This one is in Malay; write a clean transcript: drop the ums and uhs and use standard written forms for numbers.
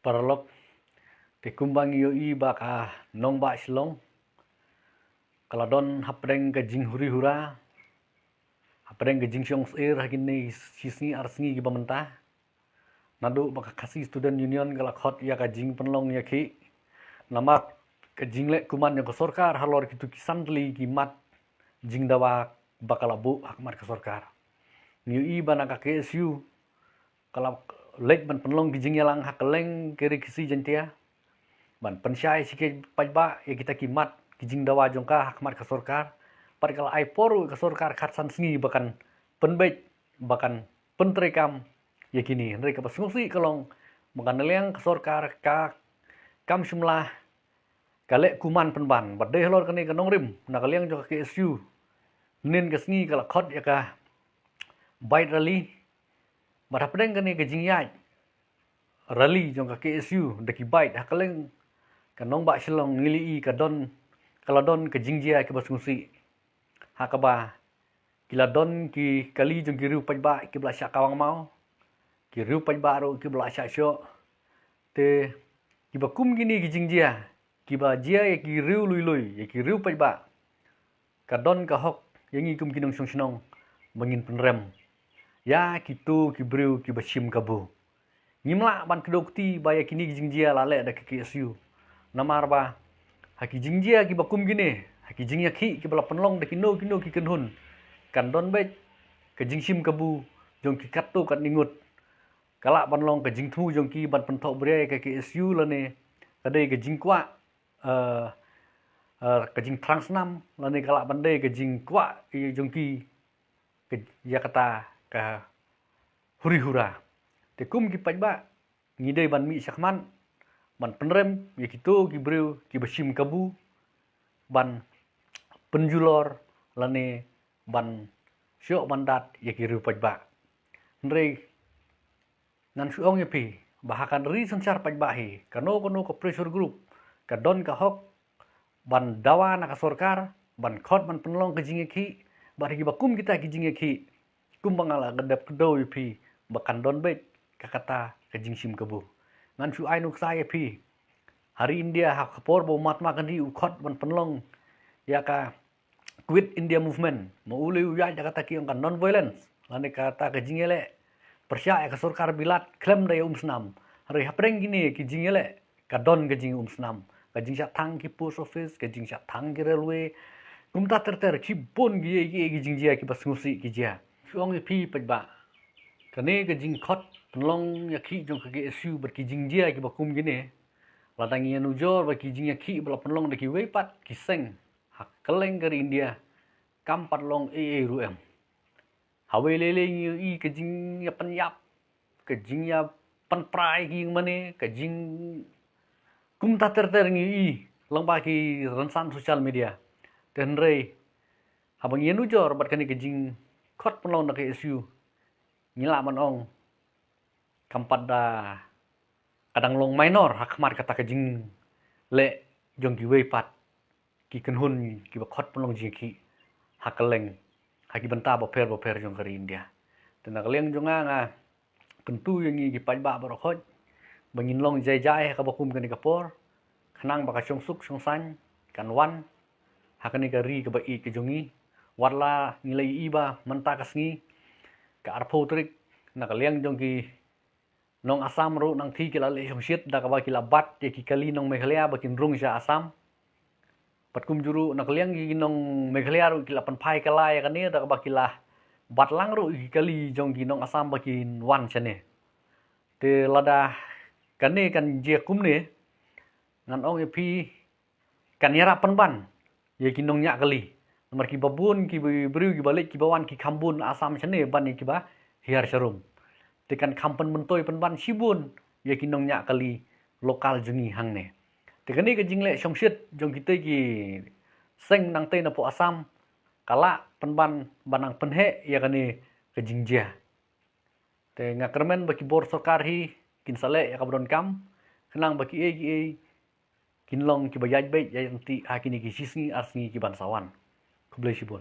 Paralog te kumbang yo i baka nong ba silong kaladon hapreng ke jing huri hura hapreng ke jing syong sir hakini sisni arsni gi bamenta nadu baka kasi student union kala khot ya ka jing penlong ya ki namat ke jing le kuman yang ke sorkar halor kitu kisantli ki mat jing dawa bakala bu hakmat ke sorkar niu i bana ka KSU kala lek ban penlong ki jing yalang hakeleng kiri kisi jentia ban pensyai sikit pajba ya kita kimat kijing dawa jongka hakmat ke sorkar par kala ai poru ke sorkar khatsan sngi bakan penbej bakan pentrekam ya kini mereka pasungsi kalong makan leng ke sorkar ka kam shumlah kale kuman penban badai lor kani kanong rim nak leng jongka KSU nen ke sngi kala khot ya ka bait rally barapdeng kani ke jingyai rally jongka KSU deki bait hakeleng kanong ba silong ngili i kadon kaladon ke jingjia ke basungsi hakaba kiladon ki kali jong kiru pajba ki bla sya kawang mau kiru pajba ro ki bla sya syo te ki bakum gini ki jingjia ki ba jia ya ki riu lui lui ya ki riu pajba kadon ka hok yangi kum kinong song sinong mangin penrem ya kitu ki briu ki bashim kabu ngimla ban kedokti baya kini ki jingjia lale da ke KSU namar ba haki jingjia ki bakum gini haki jingya ki bala penlong de kino ki kenhun kan don bet ke jingsim kabu jong ki katto kat ningut kala panlong ke jingthu jong ki ban penthok bre ke KSU lane kadai ke jingkwa ke jing transnam lane kala bandai ke jingkwa jong ki ke Jakarta ka huri hura te kum ki pajba ngidai ban mi sakman ban penrem ya kitu ki breu ki bashim kabu ban penjulor lane ban syok bandat ya ki rupajba nrei nan syong ya pi bahakan ri sensar pajba hi kano ko pressure group ka don ka hok ban dawa na ka sorkar ban khot ban penlong ke jinge ki bari ki bakum kita ki jinge ki kum bangala gedap kedo ya pi bakan don bet ka kata ke jingsim kabu ngan su ai nuk saya pi hari India hak kapor bo matma kan di ukhot ban penlong ya ka quit India movement mo uli uya kata ki kan non violence lane kata ke jingele persya ya ka sorkar bilat klem da snam hari hapreng gini ki jingele ka don ke jing snam ka jing sya thang ki post office ka jing sya thang ki railway kumta ter ki bon gi jing jia ki basngusi ki jia syong pi pajba kane ke jing khot penlong ya ki jong ke KSU ber ki jing jia ki bakum gini ladang yang ujor bagi jingya ki bala penlong deki wepat kiseng hak keleng dari India kampat long ruem hawe lele i ke jingya penyap ke jingya penprai ki mane ke jing kumta ter i long bagi rensan sosial media dan rei habang yang ujor bat kani ke jing khot penlong deki KSU ngila manong kampat da kadang long minor hakmat kata ke jing le jong ki wepat ki kenhun ki bakhot penlong jing ki hakeleng haki benta boper jong kari India tena keleng jonga nga tentu yang ki pajba barokhot bangin long jai ka bakum kani kapor khnang baka suk san kan wan hakani kari ke bai ke jongi warla nilai iba menta kasngi ka arpho trik na keleng jong ki nong Asam ro nang thi kila le hmsit da ka ba kila bat ye ki kali nong Meghalaya bakin rung sya Asam patkum juru nak liang ki nong Meghalaya ro kila panpai kala ya kani da ka ba kila bat lang ro ki kali jong ki nong Asam bakin wan chane te lada kani kan je kum ne ngan ong pi kan yara panban ye ki nong nya kali nomor ki babun ki bru ki balik ki bawan ki khambun Asam chane ban ki ba hiar sharum tekan kampen mentoi penban sibun ya kinong nya kali lokal jungi hangne tekani ke jingle somsit jong kita ki seng nang te na po Asam kala penban banang penhe ya kani ke jingjia te ngakermen baki bor sorkar hi kin sale ya kabron kam kenang baki kinlong ki bayaj be ya anti hakini ki sisni asni ki bansawan kublai sibun